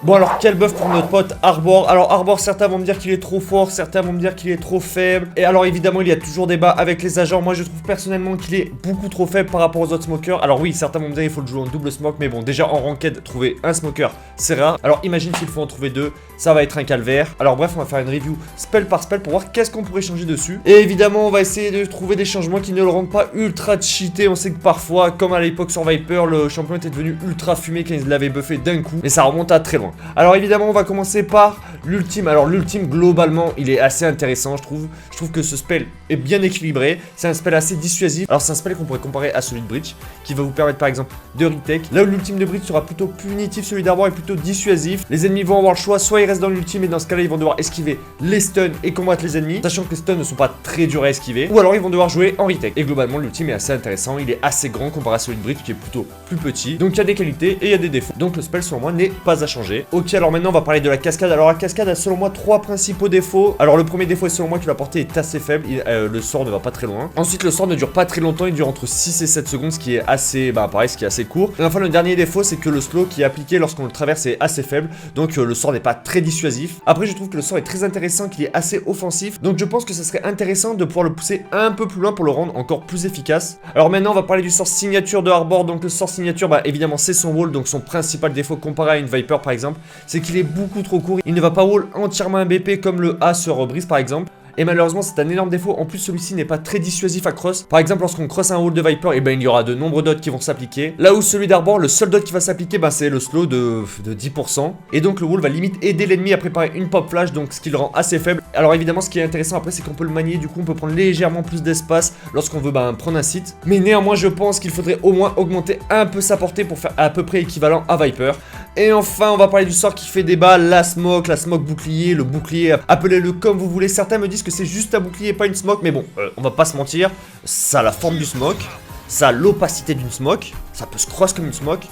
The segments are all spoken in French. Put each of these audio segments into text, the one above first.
Bon alors quel buff pour notre pote Arbor. Alors Arbor, certains vont me dire qu'il est trop fort, certains vont me dire qu'il est trop faible. Et alors évidemment il y a toujours débat avec les agents. Moi je trouve personnellement qu'il est beaucoup trop faible par rapport aux autres smokers. Alors oui, certains vont me dire qu'il faut le jouer en double smoke, mais bon, déjà en ranked, trouver un smoker c'est rare. Alors imagine s'il faut en trouver deux, ça va être un calvaire. Alors bref, on va faire une review spell par spell pour voir qu'est-ce qu'on pourrait changer dessus. Et évidemment on va essayer de trouver des changements qui ne le rendent pas ultra cheaté. On sait que parfois, comme à l'époque sur Viper, le champion était devenu ultra fumé quand il l'avait buffé d'un coup. Mais ça remonte à très loin. Alors évidemment on va commencer par l'ultime. Alors l'ultime globalement il est assez intéressant je trouve. Je trouve que ce spell est bien équilibré. C'est un spell assez dissuasif. Alors c'est un spell qu'on pourrait comparer à celui de Breach, qui va vous permettre par exemple de retake. Là où l'ultime de Breach sera plutôt punitif, celui d'Arbor est plutôt dissuasif. Les ennemis vont avoir le choix, soit ils restent dans l'ultime et dans ce cas là ils vont devoir esquiver les stuns et combattre les ennemis, sachant que les stuns ne sont pas très durs à esquiver, ou alors ils vont devoir jouer en retake. Et globalement l'ultime est assez intéressant, il est assez grand comparé à celui de Breach qui est plutôt plus petit. Donc il y a des qualités et il y a des défauts. Donc le spell selon moi n'est pas à changer. Ok, alors maintenant on va parler de la cascade. Alors la cascade a selon moi trois principaux défauts. Alors le premier défaut est selon moi que la portée est assez faible, le sort ne va pas très loin. Ensuite le sort ne dure pas très longtemps, il dure entre 6 et 7 secondes, ce qui est assez, pareil, ce qui est assez court. Et enfin le dernier défaut c'est que le slow qui est appliqué lorsqu'on le traverse est assez faible, donc le sort n'est pas très dissuasif. Après je trouve que le sort est très intéressant, qu'il est assez offensif, donc je pense que ça serait intéressant de pouvoir le pousser un peu plus loin pour le rendre encore plus efficace. Alors maintenant on va parler du sort signature de Arbor. Donc le sort signature, évidemment c'est son wall, donc son principal défaut comparé à une Viper par exemple, c'est qu'il est beaucoup trop court, il ne va pas wall entièrement un BP comme le A sur Breeze par exemple. Et malheureusement c'est un énorme défaut. En plus celui-ci n'est pas très dissuasif à cross. Par exemple lorsqu'on cross un wall de Viper, et il y aura de nombreux dots qui vont s'appliquer. Là où celui d'Arbor, le seul dot qui va s'appliquer c'est le slow de 10%. Et donc le wall va limite aider l'ennemi à préparer une pop flash, donc ce qui le rend assez faible. Alors évidemment ce qui est intéressant après c'est qu'on peut le manier, du coup on peut prendre légèrement plus d'espace lorsqu'on veut prendre un site. Mais néanmoins je pense qu'il faudrait au moins augmenter un peu sa portée pour faire à peu près équivalent à Viper. Et enfin on va parler du sort qui fait débat, la smoke bouclier, le bouclier, appelez-le comme vous voulez. Certains me disent que c'est juste un bouclier et pas une smoke, mais bon, on va pas se mentir, ça a la forme du smoke, ça a l'opacité d'une smoke, ça peut se cross comme une smoke,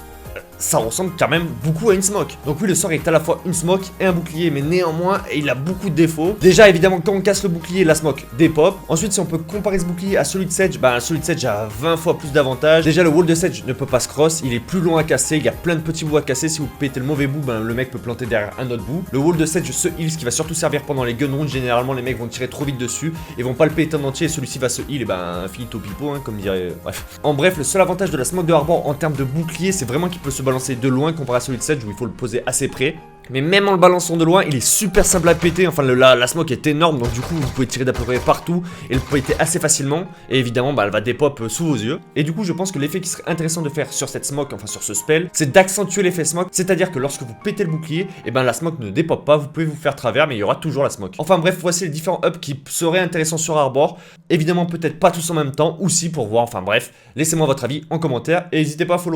ça ressemble quand même beaucoup à une smoke. Donc oui, le sort est à la fois une smoke et un bouclier, mais néanmoins il a beaucoup de défauts. Déjà évidemment quand on casse le bouclier, la smoke dépop. Ensuite si on peut comparer ce bouclier à celui de Sedge, celui de Sedge a 20 fois plus d'avantages. Déjà le wall de Sedge ne peut pas se cross, il est plus long à casser, il y a plein de petits bouts à casser. Si vous pétez le mauvais bout, le mec peut planter derrière un autre bout. Le wall de Sedge se heal, ce qui va surtout servir pendant les gun rounds. Généralement les mecs vont tirer trop vite dessus et vont pas le péter en entier, et celui-ci va se heal et finito pipo comme dirait, bref. En bref, le seul avantage de la smoke de Arbor en termes de bouclier, c'est vraiment qu'il peut se balancer de loin comparé à celui de Sedge où il faut le poser assez près. Mais même en le balançant de loin, il est super simple à péter. Enfin, la smoke est énorme, donc du coup, vous pouvez tirer d'à peu près partout et le péter assez facilement. Et évidemment, elle va dépop sous vos yeux. Et du coup, je pense que l'effet qui serait intéressant de faire sur cette smoke, enfin sur ce spell, c'est d'accentuer l'effet smoke. C'est-à-dire que lorsque vous pétez le bouclier, la smoke ne dépop pas. Vous pouvez vous faire travers, mais il y aura toujours la smoke. Enfin bref, voici les différents ups qui seraient intéressants sur Arbor. Évidemment, peut-être pas tous en même temps, ou si pour voir. Enfin bref, laissez-moi votre avis en commentaire et n'hésitez pas à follow.